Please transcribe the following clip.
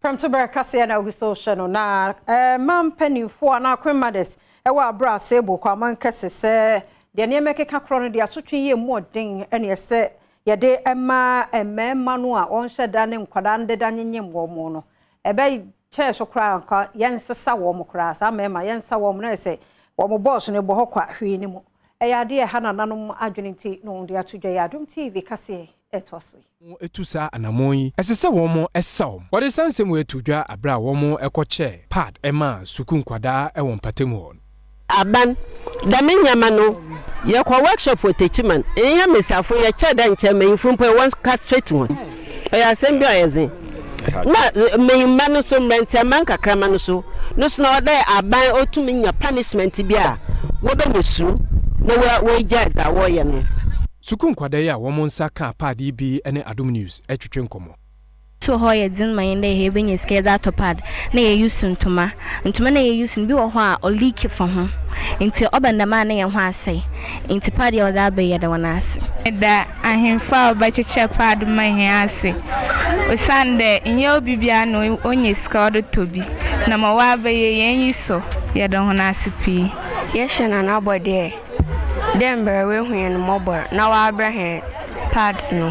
Premtobre Kasee na wisoshe no na man penifo na kwemades ewa Abura-Asebu-Kwamankese se de ne mekeka kro no de asotwe ye modin ene se ye de ema no a onhye da ne nkwada ndeda nyenyem wo mo no ebe che so kra anka yensesa wo mo kra sa mema yensa wo mo na se wo mo boss ne bo hokwa hwe ni mo eya de ha nananom adwene nti no de atudwa ya Adom TV Kasee etoso etusa anamon esese womo esaw wode sansem etudwa abra womo ekoche pad ema sukun kwada ewon patemu aban da menyama no ye kwa workshop otechiman eya mesafo ye cheda nchema infumpo once castrate won oya sembi oyezin na meyima no so mrentiaman kakrama no so no so na ode aban otumi nya punishment bia wo be nyesu na wo jada wo ye no sukun kwada ya womo nsaka pad ibi ene Adom News etwetwe nkomo to hoye din mayende he benye skeda to pad na ye use ntuma na ye use bi wo ho a o leak for ho nti obanda ma na ye ho asai nti pad ye oda be ye da wanase da ahemfa obacheche pad ma he ase osande nye obibia no onye ska odo tobi na ma wa be ye yen yiso ye da ho na pi ye shena na bode dem bere we hu yen mobile na wa abraham pads no